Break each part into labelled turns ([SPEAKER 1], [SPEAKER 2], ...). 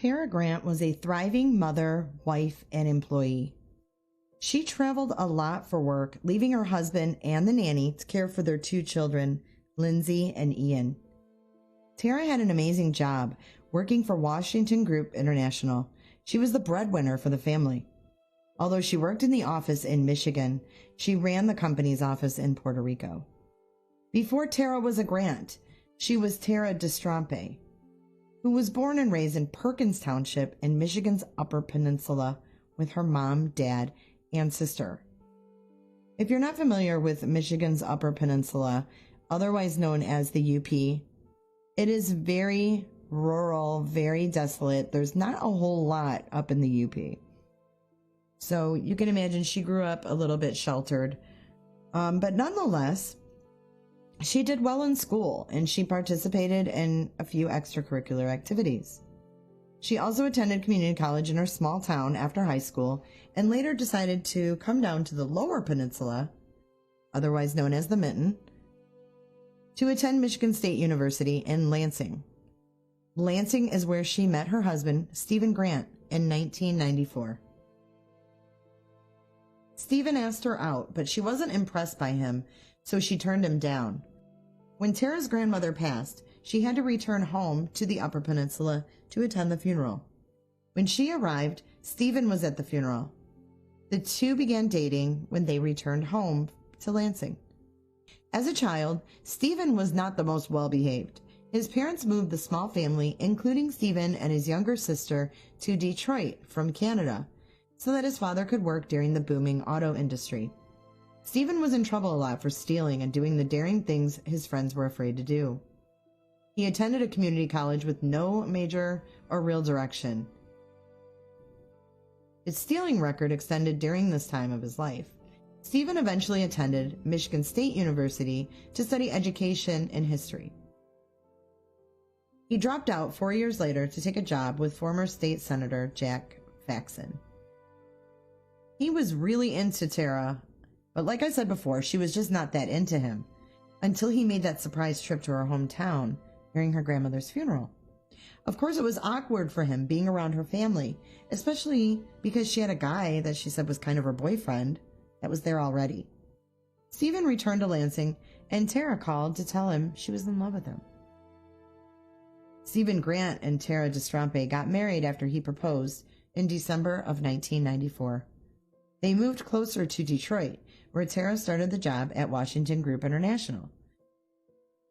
[SPEAKER 1] Tara Grant was a thriving mother, wife, and employee. She traveled a lot for work, leaving her husband and the nanny to care for their two children, Lindsay and Ian. Tara had an amazing job working for Washington Group International. She was the breadwinner for the family. Although she worked in the office in Michigan, she ran the company's office in Puerto Rico. Before Tara was a Grant, she was Tara Destrompe, who was born and raised in Perkins Township in Michigan's Upper Peninsula with her mom, dad, and sister. If you're not familiar with Michigan's Upper Peninsula, otherwise known as the UP, it is very rural, very desolate. There's not a whole lot up in the UP. So you can imagine she grew up a little bit sheltered. But nonetheless, she did well in school and she participated in a few extracurricular activities. She also attended community college in her small town after high school and later decided to come down to the Lower Peninsula, otherwise known as the Mitten, to attend Michigan State University in Lansing. Lansing is where she met her husband, Stephen Grant, in 1994. Stephen asked her out, but she wasn't impressed by him, so she turned him down. When Tara's grandmother passed, she had to return home to the Upper Peninsula to attend the funeral. When she arrived, Stephen was at the funeral. The two began dating when they returned home to Lansing. As a child, Stephen was not the most well-behaved. His parents moved the small family, including Stephen and his younger sister, to Detroit from Canada, so that his father could work during the booming auto industry. Stephen was in trouble a lot for stealing and doing the daring things his friends were afraid to do. He attended a community college with no major or real direction. His stealing record extended during this time of his life. Stephen eventually attended Michigan State University to study education and history. He dropped out 4 years later to take a job with former state senator Jack Faxon. He was really into Tara, but like I said before, she was just not that into him until he made that surprise trip to her hometown during her grandmother's funeral. Of course, it was awkward for him being around her family, especially because she had a guy that she said was kind of her boyfriend that was there already. Stephen returned to Lansing, and Tara called to tell him she was in love with him. Stephen Grant and Tara Destrompe got married after he proposed in December of 1994. They moved closer to Detroit, where Tara started the job at Washington Group International.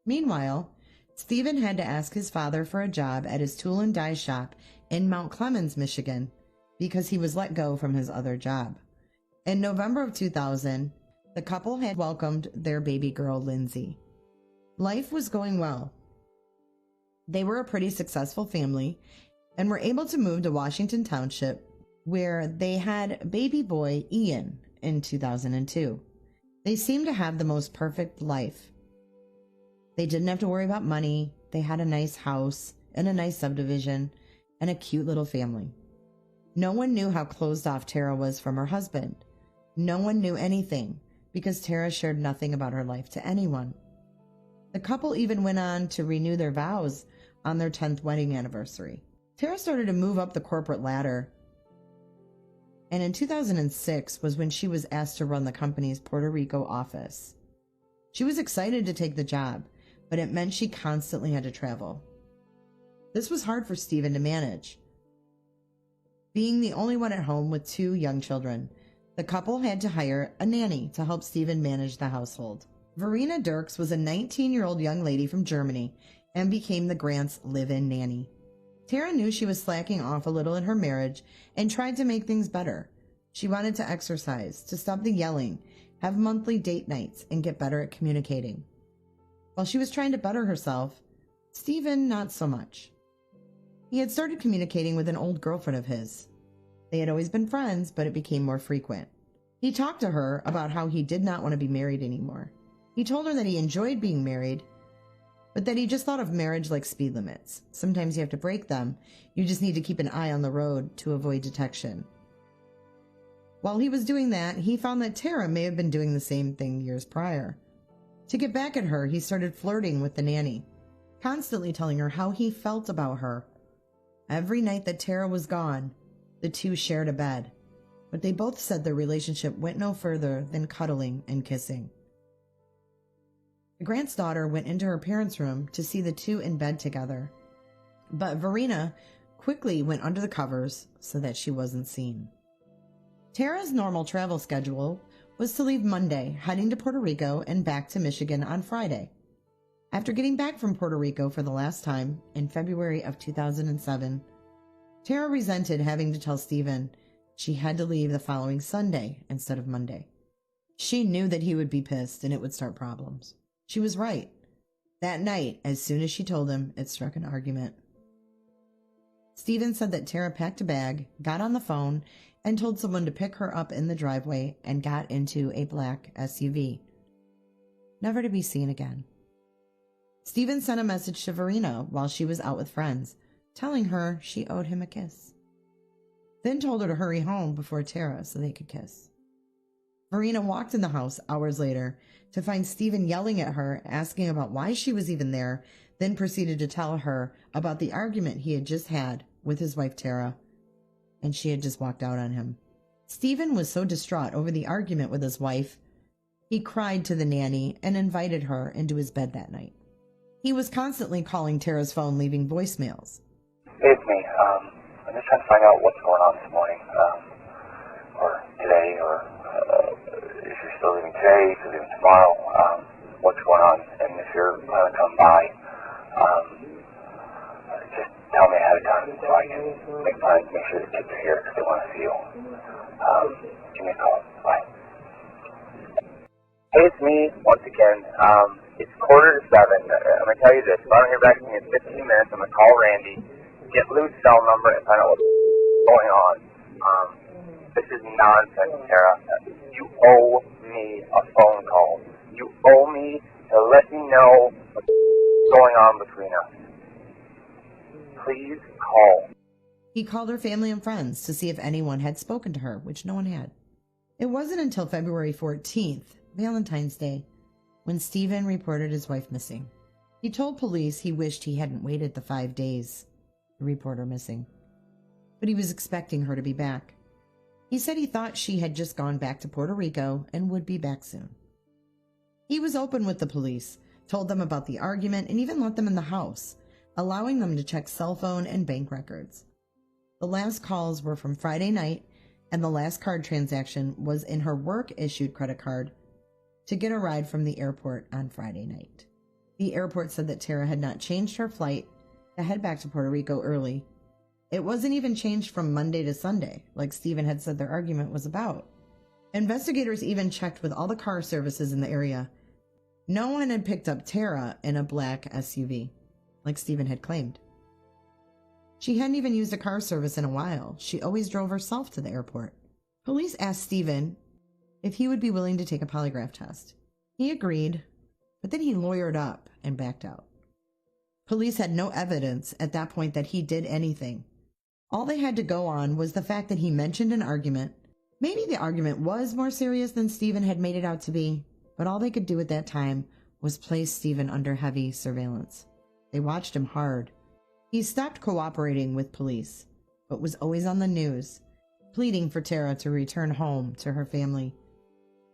[SPEAKER 1] Meanwhile, Stephen had to ask his father for a job at his tool and die shop in Mount Clemens, Michigan, because he was let go from his other job. In November of 2000, the couple had welcomed their baby girl, Lindsay. Life was going well. They were a pretty successful family and were able to move to Washington Township, where they had baby boy Ian in 2002. They seemed to have the most perfect life. They didn't have to worry about money. They had a nice house and a nice subdivision and a cute little family. No one knew how closed off Tara was from her husband. No one knew anything because Tara shared nothing about her life to anyone. The couple even went on to renew their vows on their 10th wedding anniversary. Tara started to move up the corporate ladder, and in 2006 was when she was asked to run the company's Puerto Rico office. She was excited to take the job, but it meant she constantly had to travel. This was hard for Stephen to manage. Being the only one at home with two young children, the couple had to hire a nanny to help Stephen manage the household. Verena Dirks was a 19-year-old young lady from Germany and became the Grants' live-in nanny. Tara knew she was slacking off a little in her marriage and tried to make things better. She wanted to exercise, to stop the yelling, have monthly date nights, and get better at communicating. While she was trying to better herself, Stephen not so much. He had started communicating with an old girlfriend of his. They had always been friends, but it became more frequent. He talked to her about how he did not want to be married anymore. He told her that he enjoyed being married, but that he just thought of marriage like speed limits. Sometimes you have to break them. You just need to keep an eye on the road to avoid detection. While he was doing that, he found that Tara may have been doing the same thing years prior. To get back at her, he started flirting with the nanny, constantly telling her how he felt about her. Every night that Tara was gone, the two shared a bed, but they both said their relationship went no further than cuddling and kissing. The Grant's daughter went into her parents' room to see the two in bed together, but Verena quickly went under the covers so that she wasn't seen. Tara's normal travel schedule was to leave Monday, heading to Puerto Rico and back to Michigan on Friday. After getting back from Puerto Rico for the last time in February of 2007, Tara resented having to tell Stephen she had to leave the following Sunday instead of Monday. She knew that he would be pissed and it would start problems. She was right. That night, as soon as she told him, it struck an argument. Stephen said that Tara packed a bag, got on the phone, and told someone to pick her up in the driveway and got into a black SUV. Never to be seen again. Stephen sent a message to Verena while she was out with friends, telling her she owed him a kiss. Then told her to hurry home before Tara so they could kiss. Verena walked in the house hours later to find Stephen yelling at her, asking about why she was even there, then proceeded to tell her about the argument he had just had with his wife Tara, and she had just walked out on him. Stephen was so distraught over the argument with his wife, he cried to the nanny and invited her into his bed that night. He was constantly calling Tara's phone, leaving voicemails.
[SPEAKER 2] Hey, it's me. I'm just trying to find out what's going on this morning, or today, or if you're still leaving today, if you're leaving tomorrow, what's going on, and if you're planning to come by, just tell me ahead of time so I can make plans, make sure the kids are here because they want to see you. Give me a call. Bye. Hey, it's me, once again. It's 6:45. I'm going to tell you this. If I don't hear back from you in 15 minutes, I'm going to call Randy, get Lou's cell number, and find out what's going on. This is nonsense, Tara. You owe me a phone call. You owe me to let me know what's going on between us. Please call.
[SPEAKER 1] He called her family and friends to see if anyone had spoken to her, which no one had. It wasn't until February 14th, Valentine's Day, when Stephen reported his wife missing. He told police he wished he hadn't waited the 5 days to report her missing, but he was expecting her to be back. He said he thought she had just gone back to Puerto Rico and would be back soon. He was open with the police, told them about the argument, and even let them in the house, allowing them to check cell phone and bank records. The last calls were from Friday night, and the last card transaction was in her work-issued credit card to get a ride from the airport on Friday night. The airport said that Tara had not changed her flight to head back to Puerto Rico early. It wasn't even changed from Monday to Sunday, like Stephen had said their argument was about. Investigators even checked with all the car services in the area. No one had picked up Tara in a black SUV, like Stephen had claimed. She hadn't even used a car service in a while. She always drove herself to the airport. Police asked Stephen if he would be willing to take a polygraph test. He agreed, but then he lawyered up and backed out. Police had no evidence at that point that he did anything. All they had to go on was the fact that he mentioned an argument. Maybe the argument was more serious than Stephen had made it out to be, but all they could do at that time was place Stephen under heavy surveillance. They watched him hard. He stopped cooperating with police, but was always on the news, pleading for Tara to return home to her family.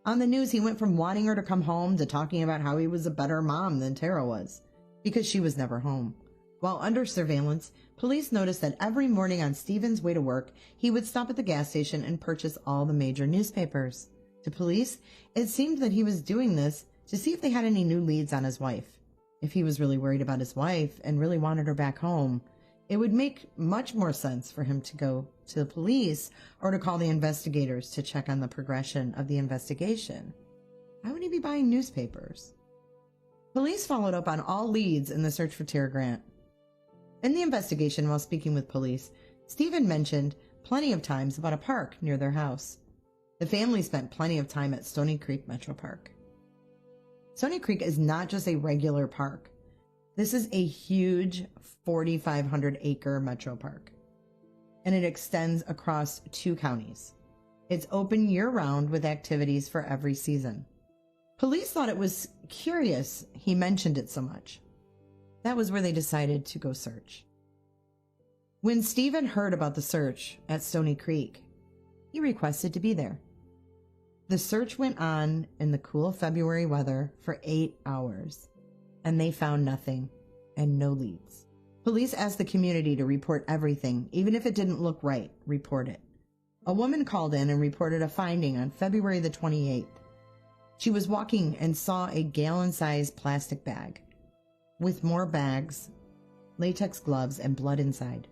[SPEAKER 1] On the news, he went from wanting her to come home to talking about how he was a better mom than Tara was, because she was never home. While under surveillance, police noticed that every morning on Stephen's way to work, he would stop at the gas station and purchase all the major newspapers. To police, it seemed that he was doing this to see if they had any new leads on his wife. If he was really worried about his wife and really wanted her back home, it would make much more sense for him to go to the police or to call the investigators to check on the progression of the investigation. Why would he be buying newspapers? Police followed up on all leads in the search for Tara Grant. In the investigation, while speaking with police, Stephen mentioned plenty of times about a park near their house. The family spent plenty of time at Stony Creek Metro Park. Stony Creek is not just a regular park. This is a huge 4,500-acre metro park, and it extends across 2 counties. It's open year-round with activities for every season. Police thought it was curious he mentioned it so much. That was where they decided to go search. When Stephen heard about the search at Stony Creek, he requested to be there. The search went on in the cool February weather for 8 hours, and they found nothing and no leads. Police asked the community to report everything, even if it didn't look right, report it. A woman called in and reported a finding on February the 28th. She was walking and saw a gallon-sized plastic bag with more bags, latex gloves, and blood inside.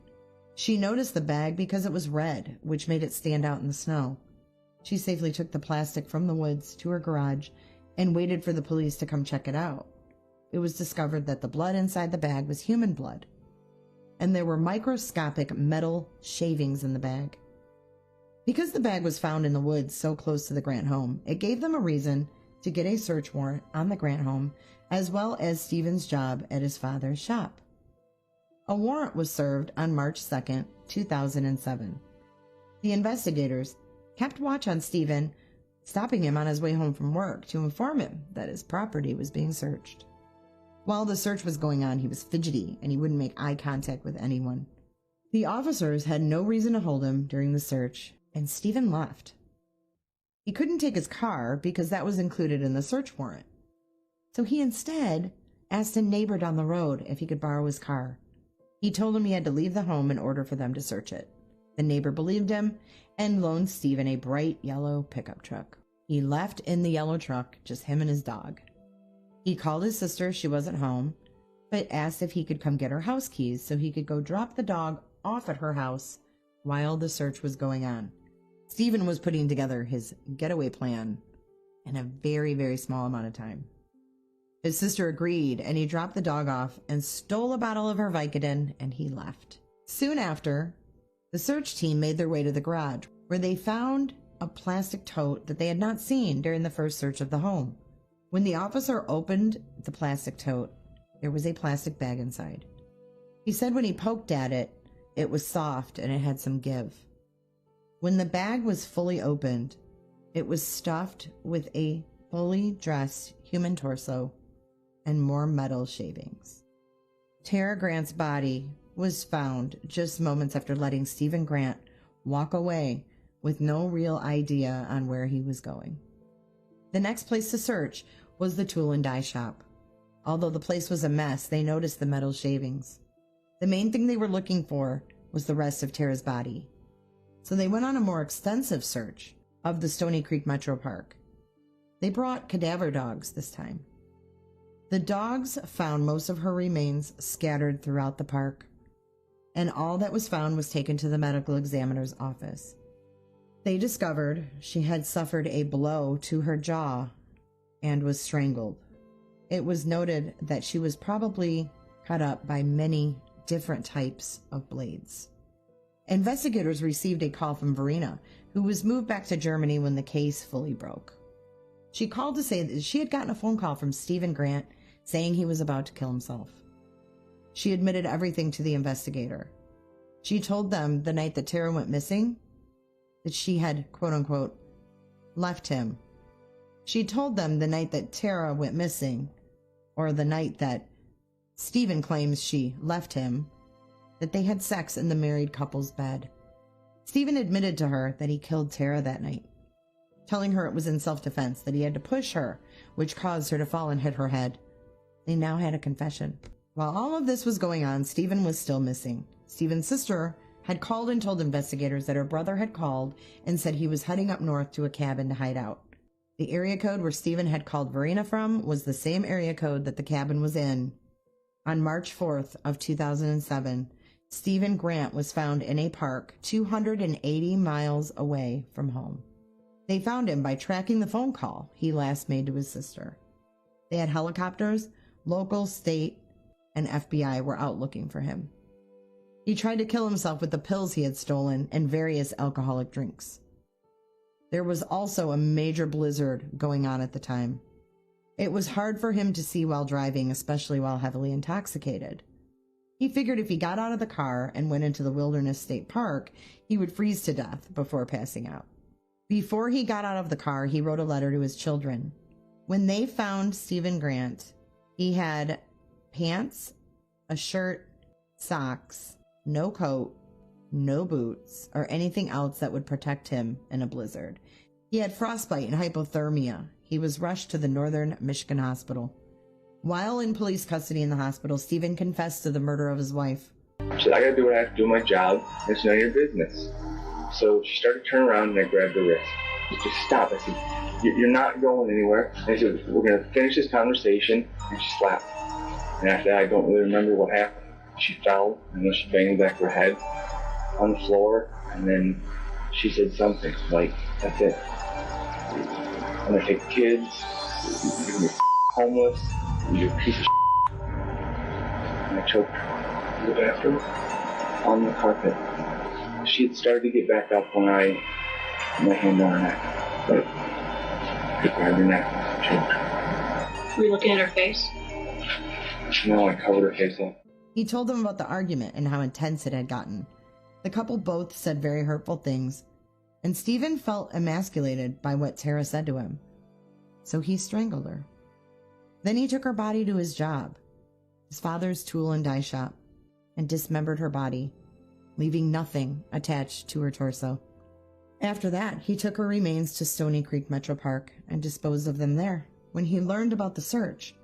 [SPEAKER 1] She noticed the bag because it was red, which made it stand out in the snow. She safely took the plastic from the woods to her garage and waited for the police to come check it out. It was discovered that the blood inside the bag was human blood, and there were microscopic metal shavings in the bag. Because the bag was found in the woods so close to the Grant home, it gave them a reason to get a search warrant on the Grant home, as well as Stephen's job at his father's shop. A warrant was served on March 2nd, 2007. The investigators kept watch on Stephen, stopping him on his way home from work to inform him that his property was being searched. While the search was going on, he was fidgety and he wouldn't make eye contact with anyone. The officers had no reason to hold him during the search, and Stephen left. He couldn't take his car because that was included in the search warrant. So he instead asked a neighbor down the road if he could borrow his car. He told him he had to leave the home in order for them to search it. The neighbor believed him and loaned Stephen a bright yellow pickup truck. He left in the yellow truck, just him and his dog. He called his sister, she wasn't home, but asked if he could come get her house keys so he could go drop the dog off at her house while the search was going on. Stephen was putting together his getaway plan in a very, very small amount of time. His sister agreed, and he dropped the dog off and stole a bottle of her Vicodin, and he left. Soon after, the search team made their way to the garage, where they found a plastic tote that they had not seen during the first search of the home. When the officer opened the plastic tote, there was a plastic bag inside. He said when he poked at it, it was soft and it had some give. When the bag was fully opened, it was stuffed with a fully dressed human torso and more metal shavings. Tara Grant's body was found just moments after letting Stephen Grant walk away with no real idea on where he was going. The next place to search was the tool and die shop. Although the place was a mess, they noticed the metal shavings. The main thing they were looking for was the rest of Tara's body. So they went on a more extensive search of the Stony Creek Metro Park. They brought cadaver dogs this time. The dogs found most of her remains scattered throughout the park, and all that was found was taken to the medical examiner's office. They discovered she had suffered a blow to her jaw and was strangled. It was noted that she was probably cut up by many different types of blades. Investigators received a call from Verena, who was moved back to Germany when the case fully broke. She called to say that she had gotten a phone call from Stephen Grant saying he was about to kill himself. She admitted everything to the investigator. She told them the night that Tara went missing that she had, quote-unquote, left him. She told them the night that Tara went missing, or the night that Stephen claims she left him, that they had sex in the married couple's bed. Stephen admitted to her that he killed Tara that night, telling her it was in self-defense, that he had to push her, which caused her to fall and hit her head. They now had a confession. While all of this was going on, Stephen was still missing. Stephen's sister had called and told investigators that her brother had called and said he was heading up north to a cabin to hide out. The area code where Stephen had called Verena from was the same area code that the cabin was in. On March 4th of 2007, Stephen Grant was found in a park 280 miles away from home. They found him by tracking the phone call he last made to his sister. They had helicopters, local, state, and FBI were out looking for him. He tried to kill himself with the pills he had stolen and various alcoholic drinks. There was also a major blizzard going on at the time. It was hard for him to see while driving, especially while heavily intoxicated. He figured if he got out of the car and went into the Wilderness State Park, he would freeze to death before passing out. Before he got out of the car, he wrote a letter to his children. When they found Stephen Grant, he had pants, a shirt, socks, no coat, no boots, or anything else that would protect him in a blizzard. He had frostbite and hypothermia. He was rushed to the Northern Michigan Hospital. While in police custody in the hospital, Stephen confessed to the murder of his wife.
[SPEAKER 3] She said, I gotta do what I have to do my job. It's none of your business. So she started to turn around and I grabbed her wrist. Just stop. I said, you're not going anywhere. And I said, we're gonna finish this conversation. And she slapped me. And after that, I don't really remember what happened. She fell, and then she banged back her head on the floor, and then she said something like, that's it. I'm gonna take the kids, you're homeless, you're a piece of shit. And I choked her. The bathroom, on the carpet. She had started to get back up when I put my hand on her neck. But I grabbed her neck and choked her.
[SPEAKER 4] Were you looking at her face?
[SPEAKER 3] No, I covered her face up.
[SPEAKER 1] He told them about the argument and how intense it had gotten. The couple both said very hurtful things, and Stephen felt emasculated by what Tara said to him. So he strangled her. Then he took her body to his job, his father's tool and die shop, and dismembered her body, leaving nothing attached to her torso. After that, he took her remains to Stony Creek Metro Park and disposed of them there. When he learned about the search,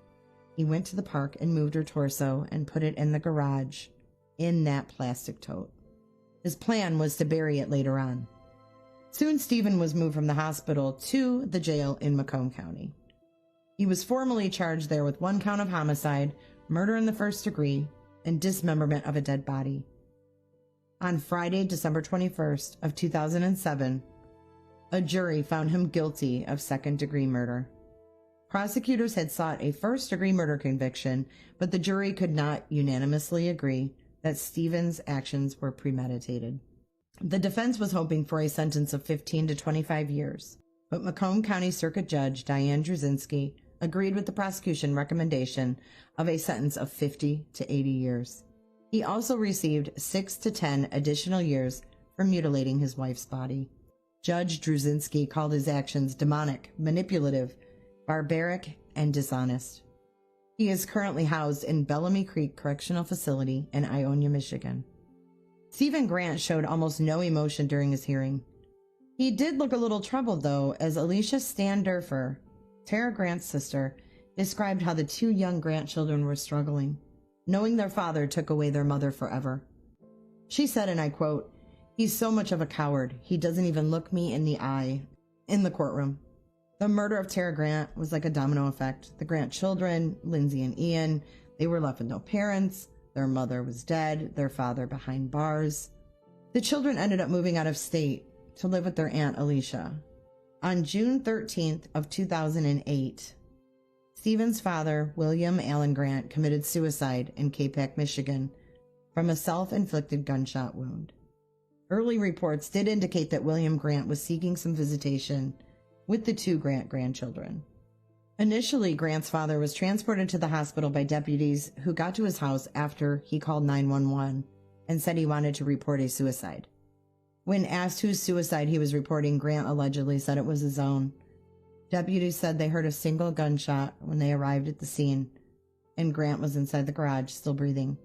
[SPEAKER 1] he went to the park and moved her torso and put it in the garage in that plastic tote. His plan was to bury it later on. Soon Stephen was moved from the hospital to the jail in Macomb County. He was formally charged there with 1 count of homicide, murder in the first degree, and dismemberment of a dead body. On Friday, December 21st of 2007, a jury found him guilty of second-degree murder. Prosecutors had sought a first-degree murder conviction, but the jury could not unanimously agree that Stephen's actions were premeditated. The defense was hoping for a sentence of 15 to 25 years, but Macomb County Circuit Judge Diane Druzinski agreed with the prosecution recommendation of a sentence of 50 to 80 years. He also received 6 to 10 additional years for mutilating his wife's body. Judge Druzinski called his actions demonic, manipulative, barbaric, and dishonest. He is currently housed in Bellamy Creek Correctional Facility in Ionia, Michigan. Stephen Grant showed almost no emotion during his hearing. He did look a little troubled, though, as Alicia Standerfer, Tara Grant's sister, described how the 2 young Grant children were struggling, knowing their father took away their mother forever. She said, and I quote, "He's so much of a coward, he doesn't even look me in the eye," in the courtroom. The murder of Tara Grant was like a domino effect. The Grant children, Lindsay and Ian, they were left with no parents. Their mother was dead, their father behind bars. The children ended up moving out of state to live with their aunt Alicia. On June 13th of 2008, Stephen's father, William Allen Grant, committed suicide in Capac, Michigan, from a self-inflicted gunshot wound. Early reports did indicate that William Grant was seeking some visitation with the 2 Grant grandchildren. Initially, Grant's father was transported to the hospital by deputies who got to his house after he called 911 and said he wanted to report a suicide. When asked whose suicide he was reporting, Grant allegedly said it was his own. Deputies said they heard a single gunshot when they arrived at the scene, and Grant was inside the garage, still breathing.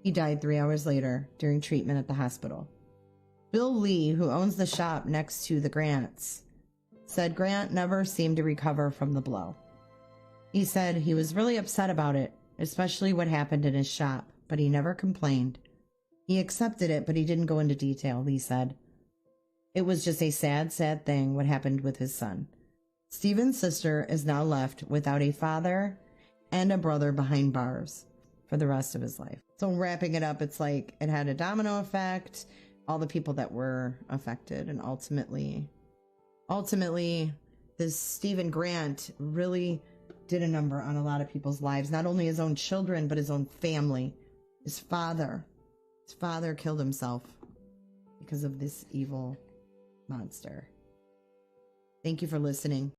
[SPEAKER 1] He died 3 hours later during treatment at the hospital. Bill Lee, who owns the shop next to the Grants, said Grant never seemed to recover from the blow. He said he was really upset about it, especially what happened in his shop, but he never complained. He accepted it, but he didn't go into detail, Lee said. It was just a sad, sad thing what happened with his son. Stephen's sister is now left without a father and a brother behind bars for the rest of his life. So wrapping it up, it's like it had a domino effect, all the people that were affected, and ultimately, this Stephen Grant really did a number on a lot of people's lives, not only his own children, but his own family. His father killed himself because of this evil monster. Thank you for listening.